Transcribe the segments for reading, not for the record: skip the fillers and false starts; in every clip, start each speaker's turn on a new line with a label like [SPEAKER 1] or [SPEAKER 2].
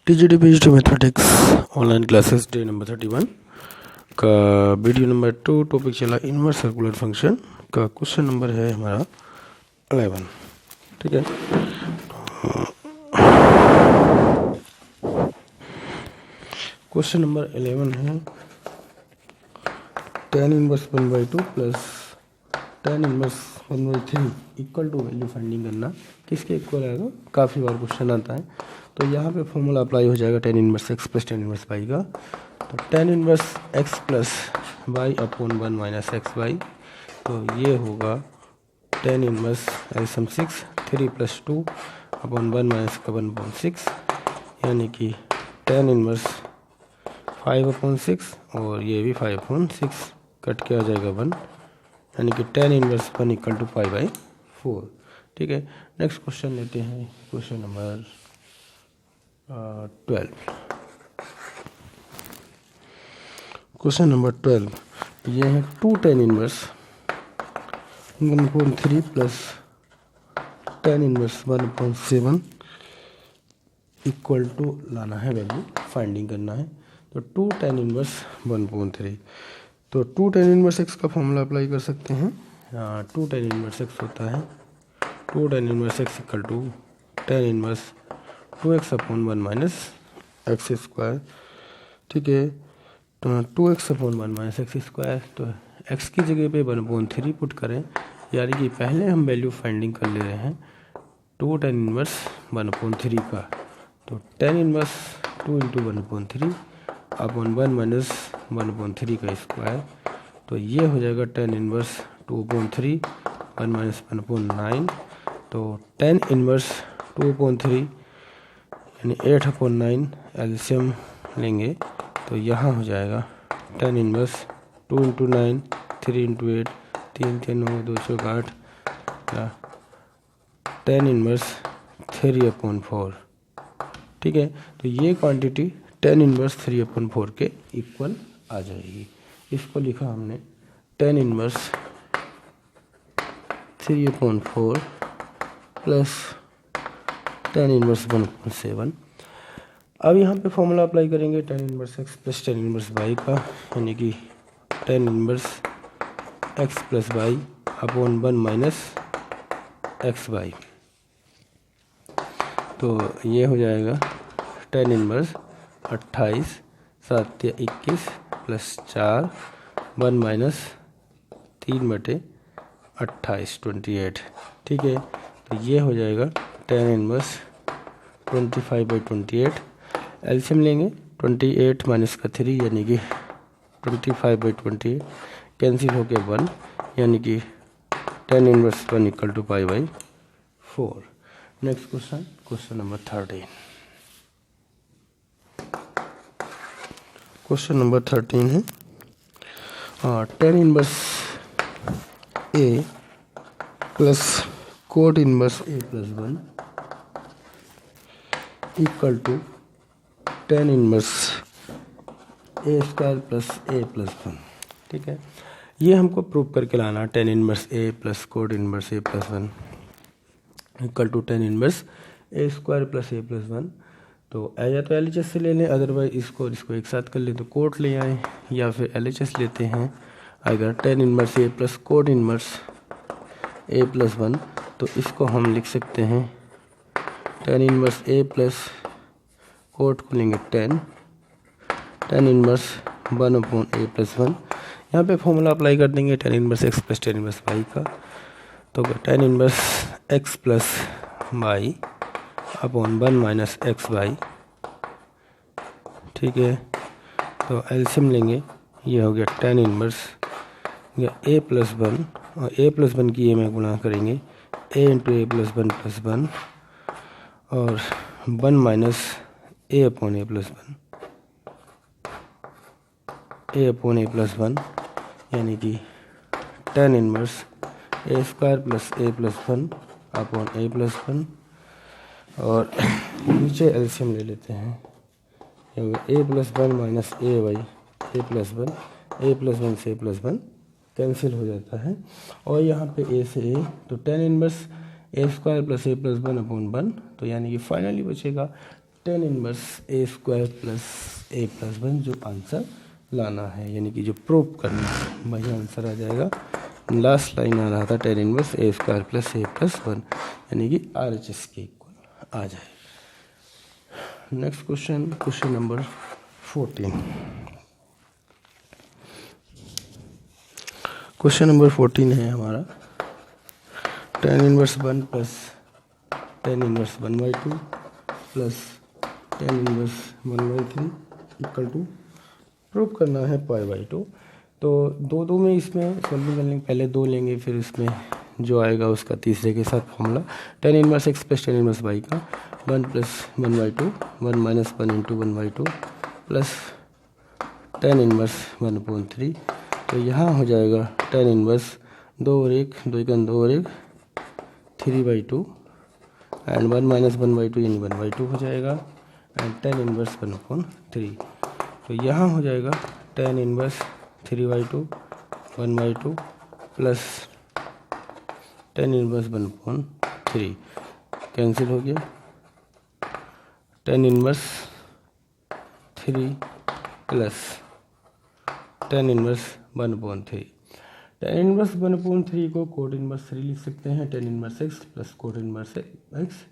[SPEAKER 1] TGT PGT mathematics online classes day number 31 का video number 2 topic चला inverse circular function का। Question number है हमारा 11। ठीक है, क्वेश्चन नंबर 11 है tan inverse 1/2 plus tan inverse 1/3 equal to value finding करना। किसके इक्वल आएगा, काफ़ी बार क्वेश्चन आता है। तो यहाँ पे फॉर्मूला अप्लाई हो जाएगा tan inverse x plus tan inverse y का। तो tan inverse x plus y upon 1 minus x y, तो ये होगा tan inverse LCM 6 3 plus 2 upon 1 minus का 1/6, यानी कि tan इनवर्स 5/6 और ये भी 5/6 कट के आ जाएगा 1, यानी कि tan इनवर्स 1 इक्वल टू π/4। ठीक है, नेक्स्ट क्वेश्चन लेते हैं, क्वेश्चन नंबर 12। क्वेश्चन नंबर 12 ये है 2 tan inverse 1/3 plus tan inverse 1/7 equal to लाना है, वैल्यू फाइंडिंग करना है। तो 2 tan इनवर्स 1/3, तो 2 tan इनवर्स x का फॉर्मूला अप्लाई कर सकते हैं। 2 tan इनवर्स x होता है 2 tan inverse x equal to tan inverse 2x upon 1 minus x square. ठीक है, तो 2x upon 1 minus x square, तो x की जगह पे 1/3 पुट करें, यानी कि पहले हम वैल्यू फाइंडिंग कर ले रहे हैं 2 tan इनवर्स 1/3 का। तो tan inverse 2 into 1/3 upon 1 minus 1/3 का स्क्वायर, तो ये हो जाएगा tan इनवर्स 2/3 1 माइनस 1/9। तो tan इनवर्स 2/3 यानी 8/9 एलसीएम लेंगे, तो यहाँ हो जाएगा tan इनवर्स 2 इंटू 9 3 इंटू 8 3 3 9 2 8 या tan इनवर्स 3/4। ठीक है, तो ये क्वांटिटी tan इनवर्स 3/4 के इक्वल आ जाएगी। इसको लिखा हमने tan inverse 3/4 plus tan inverse 1/7। अब यहाँ पे फॉर्मूला अप्लाई करेंगे tan inverse x plus tan inverse y का, यानी कि tan inverse x plus y upon 1 minus x y. तो ये हो जाएगा tan इनवर्स 28 7 या 21 प्लस 4 1 माइनस 3/28 28। ठीक है, तो ये हो जाएगा tan इनवर्स 25/28। एलसीएम लेंगे 28 माइनस का 3, यानी कि 25/28 कैंसिल होके 1, यानी कि tan inverse 1 equal to π/4। Next question, question number 13। क्वेश्चन नंबर 13 है tan inverse a plus cot inverse a plus 1 equal to tan inverse a square plus a plus 1। ठीक है, ये हमको प्रूव करके लाना tan inverse a plus cot inverse a plus 1 equal to tan inverse a square plus a plus 1। तो या तो LHS से ले लें, अदरवाइज इसको एक साथ कर लें तो कोट ले आए, या फिर LHS लेते हैं। अगर tan inverse a plus cot inverse a plus 1, तो इसको हम लिख सकते हैं tan inverse a plus coat को लेंगे tan इनवर्स 1/a प्लस 1। यहाँ पे फॉर्मूला अप्लाई कर देंगे tan inverse x plus tan inverse y का। तो tan inverse x plus y upon 1 minus x y. ठीक है, तो एलसीएम लेंगे, ये हो गया tan इनवर्स a प्लस 1 और a प्लस 1 की ये में गुणा करेंगे a into a plus 1 plus 1 और 1 minus a upon a plus 1 a upon a plus 1, यानी कि tan inverse a square plus a plus 1 upon a plus 1, और नीचे एलसीएम ले लेते हैं, a plus 1 minus a by a plus 1, a plus 1 से a plus 1 cancel हो जाता है, और यहाँ पे a से a, तो tan inverse a square plus a plus 1 upon 1, तो यानी कि फाइनली बचेगा ten inverse a square plus a plus one जो आंसर लाना है, यानी कि जो प्रूव करना है वही आंसर आ जाएगा। लास्ट लाइन आ रहा था tan inverse a square plus a plus one, यानी कि RHS के इक्वल आ जाए। Next question, question number 14। Question number 14 है हमारा tan inverse one plus tan inverse one by two plus tan inverse one by three equal to prove करना है पाई by two. तो दो में इसमें सॉल्विंग करने पहले दो लेंगे, फिर इसमें जो आएगा उसका तीसरे के साथ formula tan inverse x plus tan inverse y का one plus one by two one minus one into one by two plus tan inverse one upon three. तो यहाँ हो जाएगा टेन इनवर्स दो और एक, दो एकन दो और एक, three by two and one minus one by to यानी वन बाई टू हो जाएगा and tan inverse one upon three. तो यहाँ हो जाएगा tan inverse three by two one by two plus tan inverse one upon three, cancel हो गया। Ten inverse three plus tan inverse one upon three. Tan inverse one upon three को coat inverse three लिख सकते हैं। Tan inverse x plus cot inverse x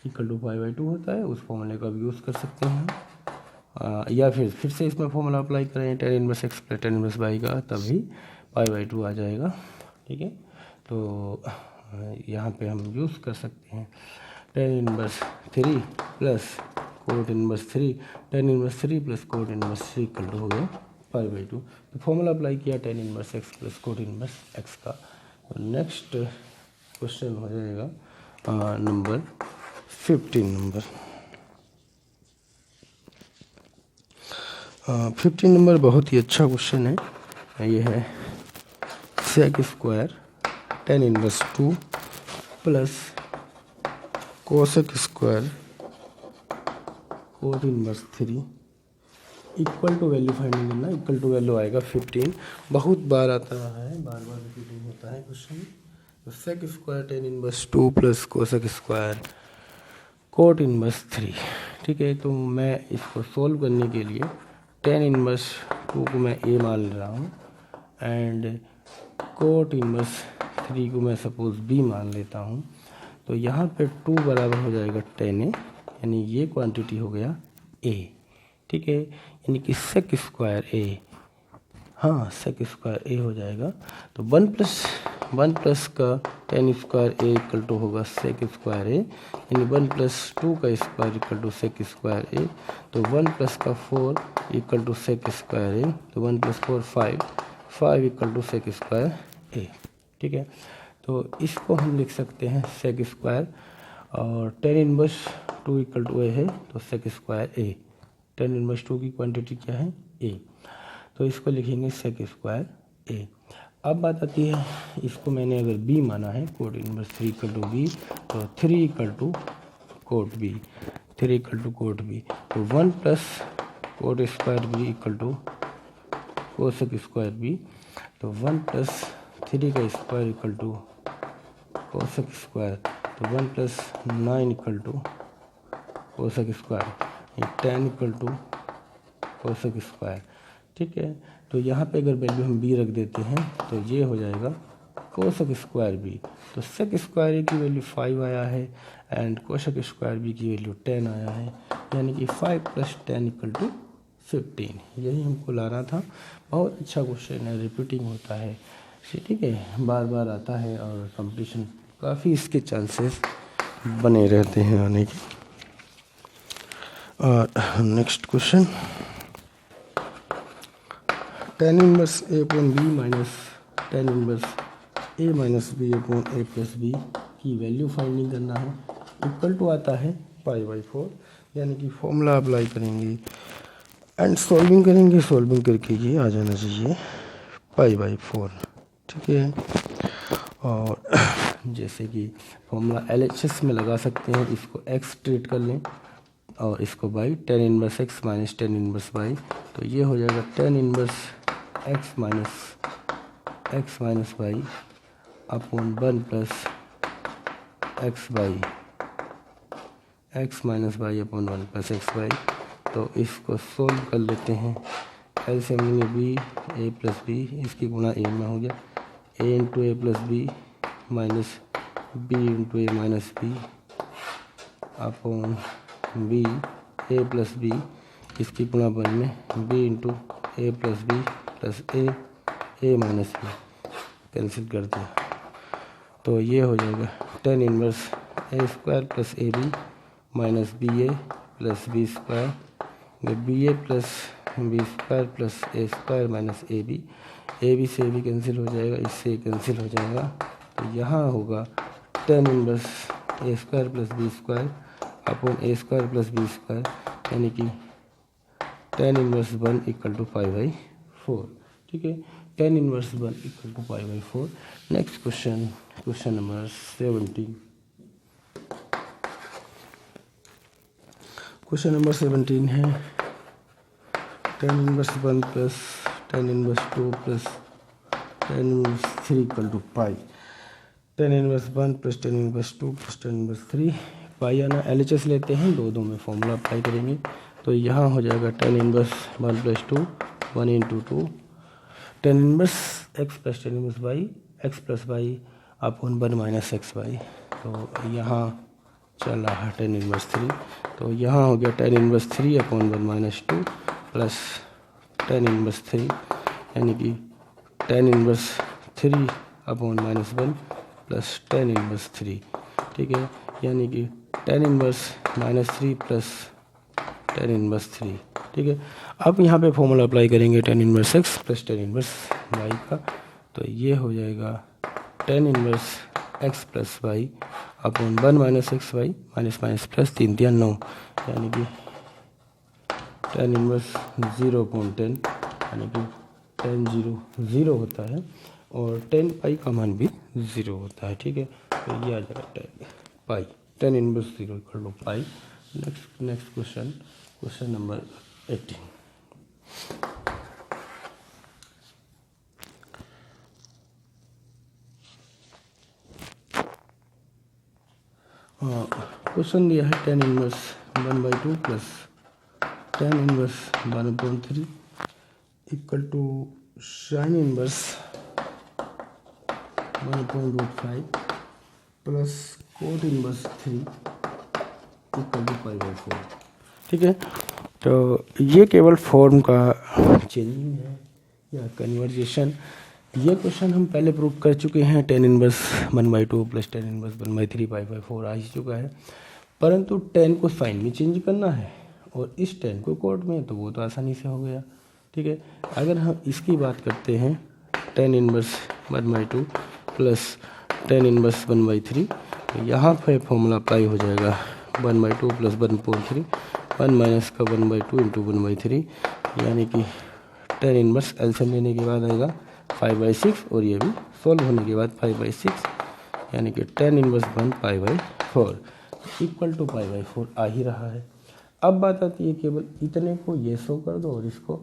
[SPEAKER 1] equal to pi by two होता है, उस फॉर्मूले का भी यूज़ कर सकते हैं। या फिर से इसमें फॉर्मूला अप्लाई करें tan inverse x plus tan inverse y का, तभी पाई बाई टू आ जाएगा। ठीक है, तो यहाँ पे हम यूज़ कर सकते हैं tan inverse three plus cot inverse three, tan inverse three plus cot inverse three equal to हो गया पाई बाई टू। तो फॉर्मूला अप्लाई किया tan inverse x plus cot inverse x का। तो नेक्स्ट क्वेश्चन हो जाएगा नंबर 15 नंबर। 15 नंबर बहुत ही अच्छा क्वेश्चन है। ये है sec square tan inverse two plus cosec square cot inverse three equal to value finding करना। इक्वल टू वैल्यू आएगा 15, बहुत बार आता है, बार बार रिपीटिंग होता है क्वेश्चन। तो sec square tan inverse two plus cosec square cot inverse three. ठीक है, तो मैं इसको सोल्व करने के लिए टेन इनवर्स टू को मैं ए मान ले रहा हूँ एंड कोट इनवर्स थ्री को मैं सपोज बी मान लेता हूँ। तो यहाँ पे टू बराबर हो जाएगा टेन ए, यानी ये क्वांटिटी हो गया ए। ठीक है, यानी कि सेक स्क्वायर ए, हाँ सेक स्क्वायर ए हो जाएगा। तो वन प्लस का tan square a equal to होगा सेक स्क्वायर ए, यानी वन प्लस टू का square equal to sec square a. तो वन प्लस का four equal to sec square a, तो one plus four five, five equal to sec square a. ठीक है, तो इसको हम लिख सकते हैं सेक स्क्वायर, और tan inverse two equal to a है तो sec square A, ten inverse to की क्वांटिटी क्या है ए, तो इसको लिखेंगे सेक स्क्वायर ए। अब बात आती है, इसको मैंने अगर बी माना है cot inverse three equal to b, तो three equal to cot b, three equal to cot b. तो one plus cot square b equal to cosec square b, तो वन प्लस थ्री का square equal to cosec square, तो one plus nine equal to cosec square, ten equal to cosec square. ठीक है, तो यहाँ पे अगर वैल्यू हम बी रख देते हैं तो ये हो जाएगा कोसेक स्क्वायर बी। तो सेक स्क्वायर ए की वैल्यू 5 आया है एंड कोसेक स्क्वायर बी की वैल्यू 10 आया है, यानी कि 5 प्लस 10 इक्वल टू 15। यही हमको लाना था। बहुत अच्छा क्वेश्चन है, रिपीटिंग होता है, ठीक है, बार बार आता है और कंपटीशन काफ़ी इसके चांसेस बने रहते हैं आने के। और next question, tan inverse a upon b minus tan inverse a minus b upon a plus b की वैल्यू फाइंडिंग करना है। इक्वल टू आता है पाई बाई फोर, यानी कि फॉर्मूला अप्लाई करेंगे एंड सॉल्विंग करेंगे, सॉल्विंग करके ये आ जाना चाहिए पाई बाई फोर। ठीक है, और जैसे कि फॉर्मूला LHS में लगा सकते हैं, इसको एक्स ट्रीट कर लें और इसको by tan inverse x minus tan inverse y, तो ये हो जाएगा tan inverse x minus y upon one plus x y x minus y upon 1 plus x y. तो इसको सोल्व कर लेते हैं। एलसीएम लेंगे बी ए प्लस बी, इसकी गुणा ए में हो गया, a into a plus b minus b into a minus b upon b a plus b, इसकी गुणा 1 में b into a plus b plus a minus b, cancel कर दिया। तो ये हो जाएगा tan inverse a square plus a b minus b a plus b square, b a plus b square plus a square minus a b से a B cancel हो जाएगा, इससे कैंसिल हो जाएगा। तो यहाँ होगा tan inverse a square plus b square upon a square plus b square, यानी कि tan इनवर्स 1 इक्वल टू π/4। ठीक है, tan inverse 1 equal to π/4। Next question, question number 17। क्वेश्चन नंबर 17 है tan inverse 1 plus tan inverse 2 plus tan inverse 3 equal to pi. tan inverse 1 plus tan inverse 2 plus tan inverse 3 pi आना, LHS लेते हैं, दो में formula apply करेंगे। तो यहाँ हो जाएगा tan inverse 1 plus 2 1 into 2 tan inverse x plus tan inverse y x plus y upon 1 minus x y. तो यहाँ चल रहा है tan इनवर्स 3, तो यहाँ हो गया tan inverse 3 upon 1 minus 2 plus tan inverse 3, यानी कि tan inverse 3 upon minus 1 plus tan inverse 3। ठीक है, यानी कि tan inverse minus 3 plus tan inverse 3। ठीक है, अब यहाँ पे फॉर्मूला अप्लाई करेंगे tan inverse x plus tan inverse y का। तो ये हो जाएगा tan inverse x plus y upon 1 minus x y minus minus plus 3 दिया 9, यानी कि tan इनवर्स 0 अपॉन 10, यानी कि tan 0 होता है और tan पाई का मान भी 0 होता है। ठीक है, तो ये आ जाएगा tan pi, tan inverse 0 equal to pi. Next question, question number 18। क्वेश्चन दिया है tan inverse 1/2 plus tan inverse 1/3 equal to sin inverse 1/5 plus cot inverse 3 equal to π/4। ठीक है, तो ये केवल फॉर्म का चेंजिंग है या कन्वर्जेशन। ये क्वेश्चन हम पहले प्रूव कर चुके हैं, tan inverse 1/2 plus tan inverse 1/3 π/4 आ ही चुका है, परंतु tan को साइन में चेंज करना है और इस tan को कोट में, तो वो तो आसानी से हो गया। ठीक है, अगर हम इसकी बात करते हैं tan inverse 1/2 plus tan inverse 1/3, तो यहाँ पे फॉर्मूला अप्लाई हो जाएगा 1/2 प्लस 1/3 1 माइनस का 1/2 इंटू 1/3, यानी कि tan इनवर्स एलसीएम लेने के बाद आएगा 5/6 और ये भी सोल्व होने के बाद 5/6, यानी कि tan इनवर्स 1 π/4 इक्वल टू π/4 आ ही रहा है। अब बात आती है केवल इतने को ये शो कर दो और इसको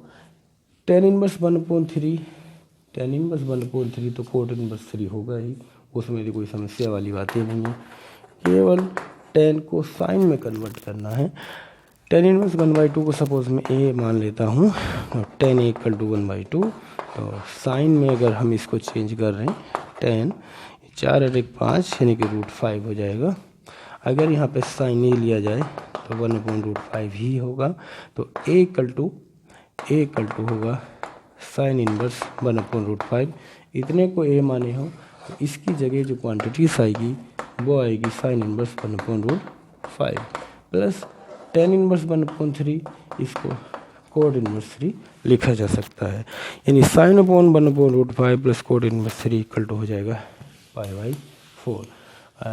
[SPEAKER 1] tan इनवर्स 1/3, tan इनवर्स 1/3 तो कोट इनवर्स 3 होगा ही, उसमें भी कोई समस्या वाली बातें नहीं है। केवल tan को साइन में कन्वर्ट करना है। tan इनवर्स 1/2 को सपोज मैं a मान लेता हूँ, तो tan a इक्वल टू 1/2, तो साइन में अगर हम इसको चेंज कर रहे हैं tan 4 और 1 5 यानी कि √5 हो जाएगा। अगर यहाँ पे साइन ए लिया जाए तो 1/√5 ही होगा। तो a इक्वल टू होगा साइन इनवर्स 1/√5। इतने को a माने हो तो इसकी जगह जो क्वांटिटीज आएगी वो आएगी sine inverse 1/√5 plus tan inverse 1/3, इसको कोट इनवर्स 3 लिखा जा सकता है, यानी sine upon 1/√5 plus cot inverse 3 equal to हो जाएगा π/4।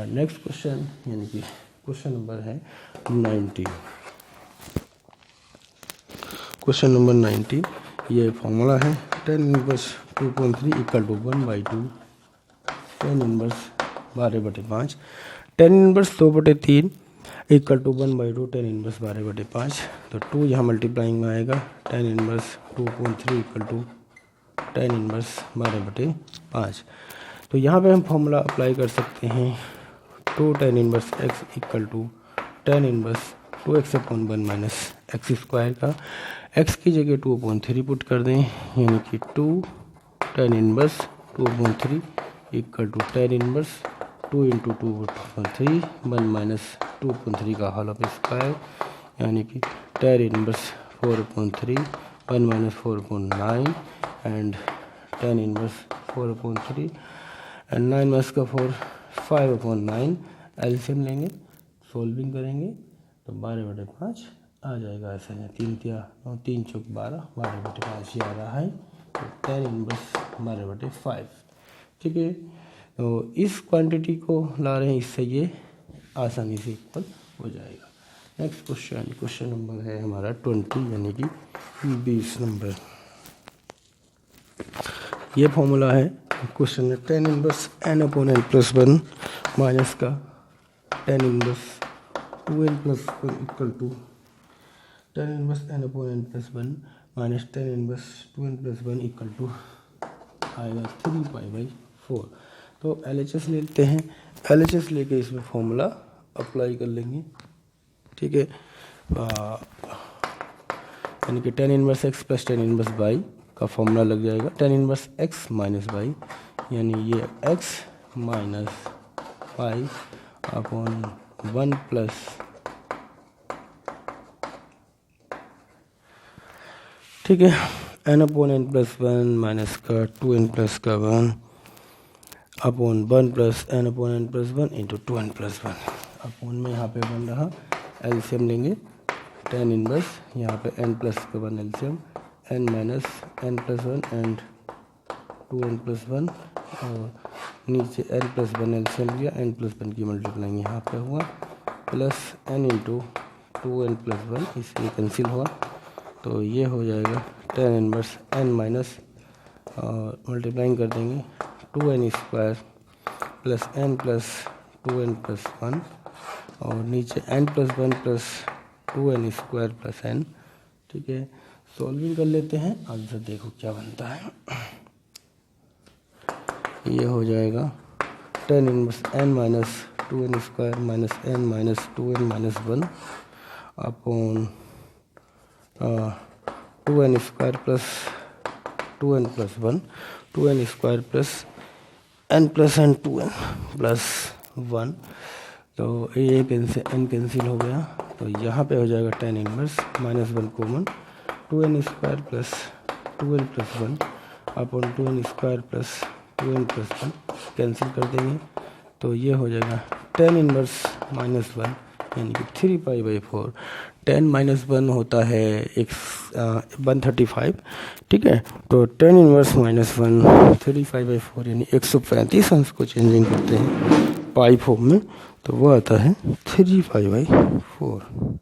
[SPEAKER 1] नेक्स्ट क्वेश्चन, यानी कि क्वेश्चन नंबर है 19। क्वेश्चन नंबर 19, ये फॉर्मूला है tan inverse 2.3 equal to 1/2 tan inverse 12/5, tan inverse 2/3 equal to 1/2 tan inverse 12/5। तो 2 यहाँ मल्टीप्लाइंग में आएगा, tan inverse 2.3 equal to tan inverse 12/5। तो यहाँ पे हम फॉर्मूला अप्लाई कर सकते हैं 2 tan inverse x equal to tan inverse 2x/1 minus x square का x की जगह 2/3 पुट कर दें, यानी कि 2 tan inverse 2/3 equal to tan inverse 2 into 2/3 1 minus 2/3 का होल ऑफ स्क्वायर, यानी कि tan inverse 4/3 1 minus 4/9 and tan inverse 4/3 and 9 minus का 4 5/9। एलसीएम लेंगे, सोल्विंग करेंगे तो 12/5 आ जाएगा। ऐसा है 3 चौक 12, 12/5 ये आ रहा है, तो टेन इनवर्स 12/5। ठीक है, तो इस क्वांटिटी को ला रहे हैं, इससे ये आसानी से इक्वल हो जाएगा। नेक्स्ट क्वेश्चन नंबर है हमारा 20, यानी कि 20 नंबर। ये फॉर्मूला है क्वेश्चन में, टेन इनवर्स n/n+1 माइनस का tan inverse 2n+1 equal to tan inverse n/n+1 minus tan inverse 2n+1 equal to आएगा 3π/4। तो LHS लेते हैं, LHS लेके इसमें फॉर्मूला अप्लाई कर लेंगे। ठीक है, यानी कि tan inverse x plus tan inverse y का फॉर्मूला लग जाएगा, tan inverse x minus y, यानी ये x minus y upon 1 plus ठीक है n/n+1 माइनस का 2n+1 upon 1 plus n/n+1 into 2n+1 upon में यहाँ पे बन रहा, एलसीएम लेंगे, टेन इनवर्स यहाँ पे n+1 LCM n minus n+1 and 2n+1 और नीचे n+1 एलसीएम लिया, n+1 की मल्टीप्लाइंग यहाँ पे हुआ प्लस n इंटू 2n+1, इसलिए कैंसिल हुआ, तो ये हो जाएगा टेन इनवर्स n माइनस और मल्टीप्लाइंग कर देंगे 2n² plus n plus 2n+1 और नीचे n+1 plus 2n² plus n। ठीक है, सॉल्विंग कर लेते हैं, आंसर देखो क्या बनता है। ये हो जाएगा tan inverse n minus 2n² minus n minus 2n-1 upon 2n² plus 2n+1 2n² plus n plus n 2n plus 1, तो ये n कैंसिल हो गया, तो यहाँ पे हो जाएगा tan inverse -1 common 2n² plus 2n+1 upon 2n² plus 2n+1 cancel कर देंगे, तो ये हो जाएगा टेन इनवर्स -1 यानी कि 3π/4। 10 - 1 होता है 135। ठीक है, तो 10 इनवर्स -1 3π/4 यानी 135 अंश को चेंजिंग करते हैं पाई फॉर्म में, तो वो आता है 3π/4।